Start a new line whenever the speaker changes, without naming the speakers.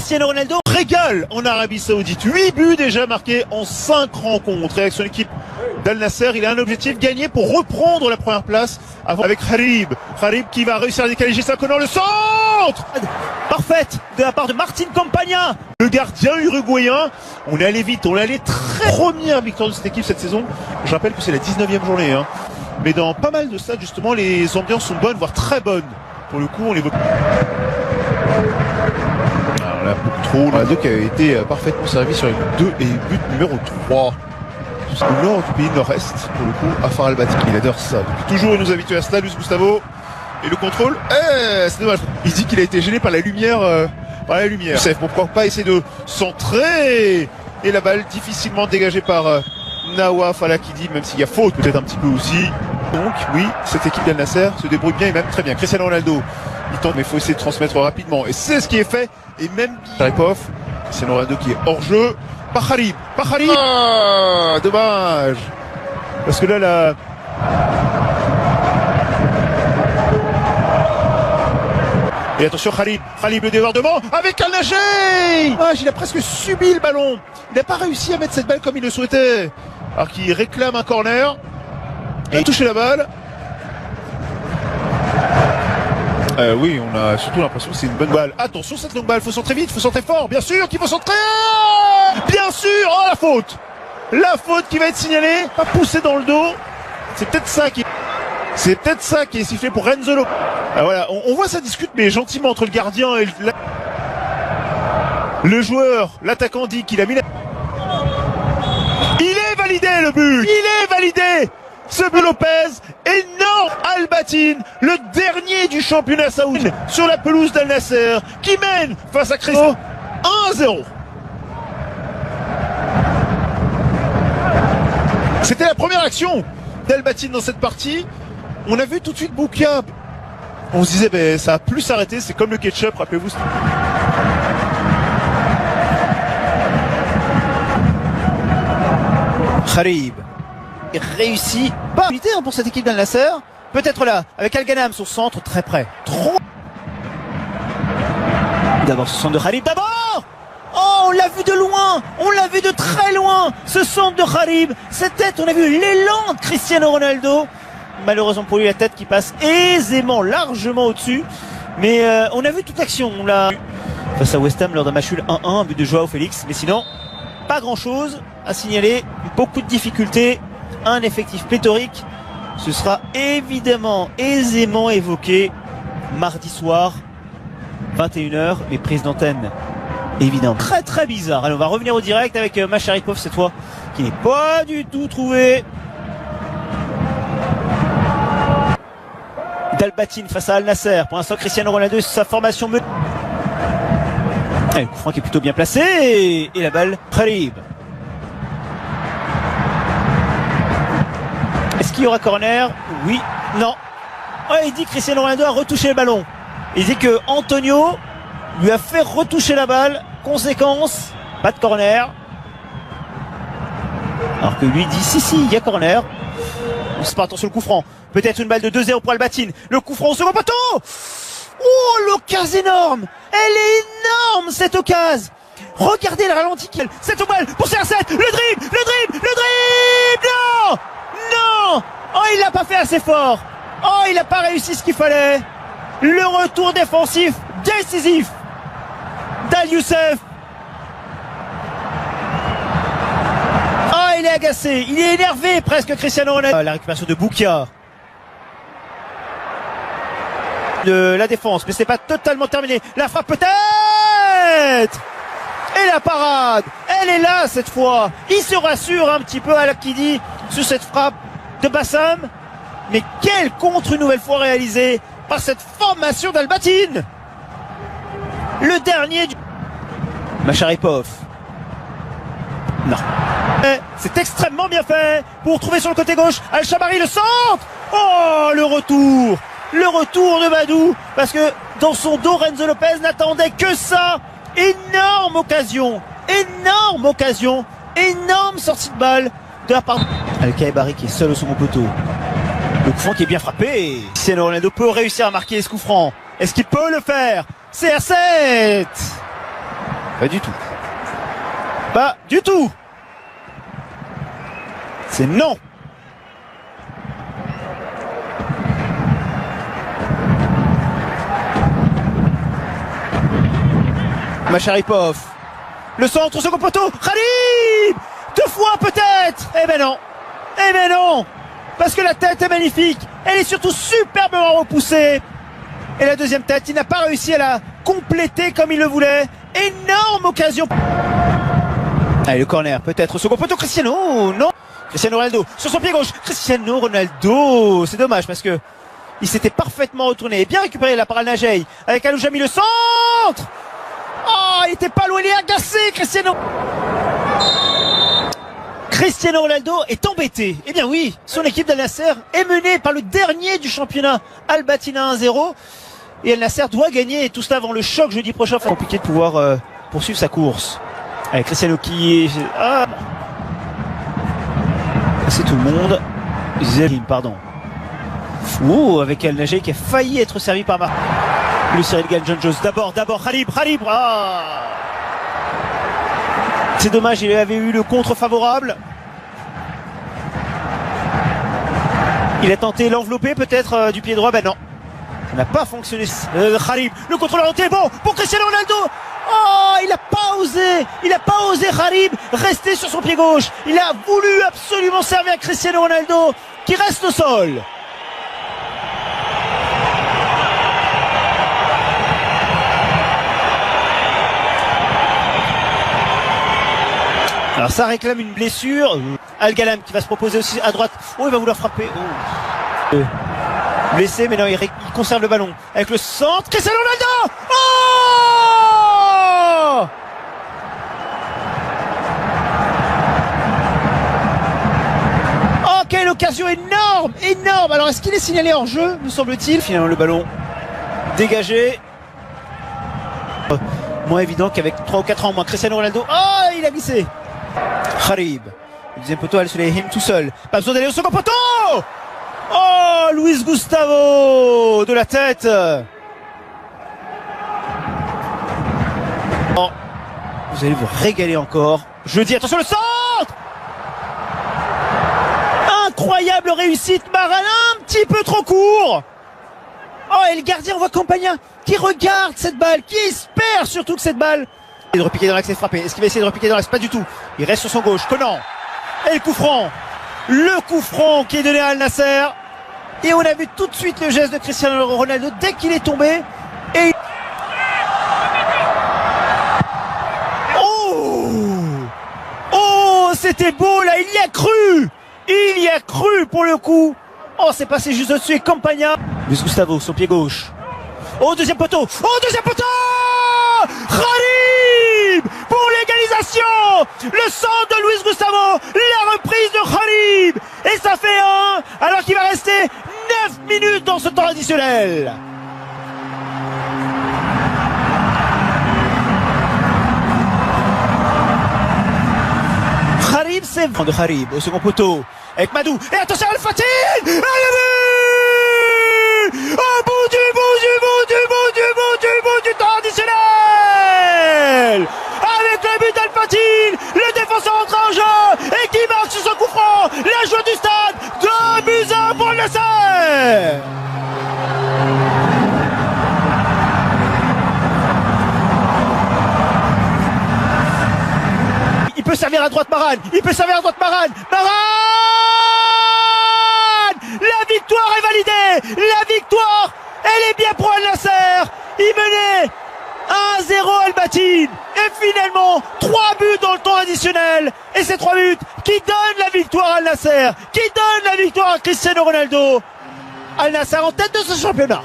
Cristiano Ronaldo
régale en Arabie Saoudite. 8 buts déjà marqués en 5 rencontres. Et avec son équipe d'Al Nasser, il a un objectif, gagner pour reprendre la première place avec Harib. Harib qui va réussir à décaler Gislain Conor, le centre
parfaite de la part de Martin Campagna.
Le gardien uruguayen. On est allé vite, on est allé très première victoire de cette équipe cette saison. Je rappelle que c'est la 19e journée. Mais dans pas mal de stades, justement, les ambiances sont bonnes, voire très bonnes. Pour le coup, on les voit. Alors là, beaucoup trop. Ronaldo qui a été parfaitement servi sur une 2 et but numéro 3. Au nord du pays nord-est, pour le coup, à Far Al-Bati. Il adore ça. Depuis toujours, il nous habitue à cela, Luis Gustavo. Et le contrôle, c'est dommage. Il dit qu'il a été gêné par la lumière. Pourquoi pas essayer de centrer. Et la balle difficilement dégagée par Nawaf Al-Akidi, même s'il y a faute peut-être un petit peu aussi. Donc oui, cette équipe d'Al Nasser se débrouille bien et même très bien. Cristiano Ronaldo, il tente mais il faut essayer de transmettre rapidement. Et c'est ce qui est fait. Et même Sharipov, Cristiano Ronaldo qui est hors jeu. Harib. Ah, dommage. Parce que là, Et attention Harib le débordement avec Al-Naji. Il a presque subi le ballon. Il n'a pas réussi à mettre cette balle comme il le souhaitait. Alors qu'il réclame un corner. Et il a touché la balle. Oui, on a surtout l'impression que c'est une bonne balle. Attention cette longue balle, faut centrer vite, faut centrer fort, bien sûr qu'il faut centrer. Bien sûr, la faute. La faute qui va être signalée, pas poussée dans le dos. C'est peut-être ça qui est sifflé pour Renzo Lopez. Voilà, on voit ça discute mais gentiment entre le gardien et le joueur. L'attaquant dit qu'il a mis la... Il est validé le but. Il est validé. Ce but Lopez, énorme Al-Batin, le dernier du championnat saoudien sur la pelouse d'Al Nasser, qui mène face à Cristiano 1-0. C'était la première action d'Al-Batin dans cette partie. On a vu tout de suite Boukia. On se disait, ça a plus s'arrêter, c'est comme le ketchup, rappelez-vous.
Harib réussit pas pour cette équipe d'Al Nasser. Peut-être là, avec Al-Ghanam, son centre très près. Trop. D'abord ce centre de Harib. D'abord, on l'a vu de loin, on l'a vu de très loin. Ce centre de Harib, cette tête, on a vu l'élan de Cristiano Ronaldo. Malheureusement pour lui, la tête qui passe aisément, largement au-dessus. Mais on a vu toute l'action. On l'a face à West Ham lors d'un match nul 1-1, un but de Joao Félix. Mais sinon, pas grand-chose à signaler. Beaucoup de difficultés. Un effectif pléthorique. Ce sera évidemment aisément évoqué mardi soir, 21h, les prises d'antenne. Évidemment. Très très bizarre. Allez, on va revenir au direct avec Masharipov cette fois, qui n'est pas du tout trouvé. Al-Batin face à Al Nasser. Pour l'instant, Cristiano Ronaldo, sa formation. Le coup franc qui est plutôt bien placé. Et la balle, Harib. Est-ce qu'il y aura corner? Oui, non. Il dit que Cristiano Ronaldo a retouché le ballon. Il dit que Antonio lui a fait retoucher la balle. Conséquence, pas de corner. Alors que lui dit si, il y a corner. On se part attention le coup franc. Peut-être une balle de 2-0 pour Al-Batin. Le coup franc au second poteau. Oh, l'occasion énorme. Elle est énorme cette occasion. Regardez le ralenti. Cette balle pour CR7. Le dribble. Non. Il l'a pas fait assez fort. Il n'a pas réussi ce qu'il fallait. Le retour défensif décisif d'Al Youssef. Il est agacé, il est énervé presque Cristiano Ronaldo. La récupération de Boukia. De la défense, mais c'est pas totalement terminé. La frappe peut-être. Et la parade, elle est là cette fois. Il se rassure un petit peu à Al-Akidi sur cette frappe de Bassam. Mais quel contre une nouvelle fois réalisé par cette formation d'Al-Batin. Le dernier du... Masharipov. Non. C'est extrêmement bien fait pour trouver sur le côté gauche Al-Shabari, le centre. Le retour de Badou, parce que dans son dos Renzo Lopez n'attendait que ça. Énorme occasion, énorme sortie de balle de la part Al-Khaibari qui est seul au second poteau. Le coup franc qui est bien frappé. Cristiano Ronaldo peut réussir à marquer ce coup franc. Est-ce qu'il peut le faire? CR7. Pas du tout. Pas du tout. C'est non. Macharipov. Le centre au second poteau. Khalib. 2 fois peut-être. Eh ben non. Eh ben non. Parce que la tête est magnifique. Elle est surtout superbement repoussée. Et la deuxième tête, il n'a pas réussi à la compléter comme il le voulait. Énorme occasion. Allez, le corner, peut-être au second poteau. Cristiano, non. Cristiano Ronaldo sur son pied gauche. Cristiano Ronaldo. C'est dommage parce que il s'était parfaitement retourné et bien récupéré la par Al-Najei. Avec Aloujami, le centre. Oh, il était pas loin, il est agacé, Cristiano. Cristiano Ronaldo est embêté. Eh bien oui, son équipe d'Al Nasser est menée par le dernier du championnat, Al Batina 1-0. Et Al Nasser doit gagner, tout cela avant le choc jeudi prochain. C'est compliqué de pouvoir poursuivre sa course. Avec Cristiano qui... c'est tout le monde. Zerim, pardon. Oh, avec Al-Najei qui a failli être servi par Marc. Le Cyril Gann, John Jones. D'abord, Khalib. Ah, c'est dommage, il avait eu le contre favorable. Il a tenté l'envelopper peut-être du pied droit. Ben non, ça n'a pas fonctionné. Khalib, le contrôleur est bon pour Cristiano Ronaldo. Oh, il n'a pas osé Khalib rester sur son pied gauche. Il a voulu absolument servir à Cristiano Ronaldo qui reste au sol. Alors ça réclame une blessure. Al-Galam qui va se proposer aussi à droite. Oh, il va vouloir frapper. Oh. Blessé, mais non, il conserve le ballon. Avec le centre, Cristiano Ronaldo. Oh, oh, quelle occasion énorme. Alors est-ce qu'il est signalé hors jeu, me semble-t-il. Finalement le ballon dégagé. Moins évident qu'avec 3 ou 4 ans moins. Cristiano Ronaldo. Oh, il a glissé. Khalib. Le deuxième poteau, Al-Suleyhim tout seul. Pas besoin d'aller au second poteau. Oh, Luis Gustavo de la tête. Oh, vous allez vous régaler encore. Jeudi, attention le centre. Incroyable réussite, Marin, un petit peu trop court. Oh, et le gardien, on voit Campagna qui regarde cette balle, qui espère surtout que cette balle... Et de repiquer dans l'axe et de frapper. Est-ce qu'il va essayer de repiquer dans l'axe? Pas du tout. Il reste sur son gauche. Conan. Et le coup franc. Le coup franc qui est donné à Al Nasser. Et on a vu tout de suite le geste de Cristiano Ronaldo dès qu'il est tombé. Et... Oh, c'était beau là. Il y a cru. Il y a cru pour le coup. Oh, c'est passé juste au-dessus. Et Campagna. Luis Gustavo, son pied gauche. Oh, deuxième poteau. Oh, deuxième poteau. Khalib pour l'égalisation. Le centre de Luis Gustavo. La reprise de Khalib. Et ça fait 1. Alors qu'il va rester 9 minutes dans ce temps additionnel. Khalib, c'est de Khalib au second poteau. Avec Madou. Et attention à Al-Fatih. Au bout du temps additionnel. Avec le but d'Al-Fatih, le défenseur entre en jeu et qui marque sur son coup franc. La joie du stade, 2-1 pour le Nasser. Il peut servir à droite Maran. Maran. La victoire est validée. La victoire, elle est bien pour Al Nasser. Il menait 1-0 Al Batin. Et finalement, 3 buts dans le temps additionnel. Et ces 3 buts qui donnent la victoire à Al Nasser, qui donnent la victoire à Cristiano Ronaldo. Al Nasser en tête de ce championnat.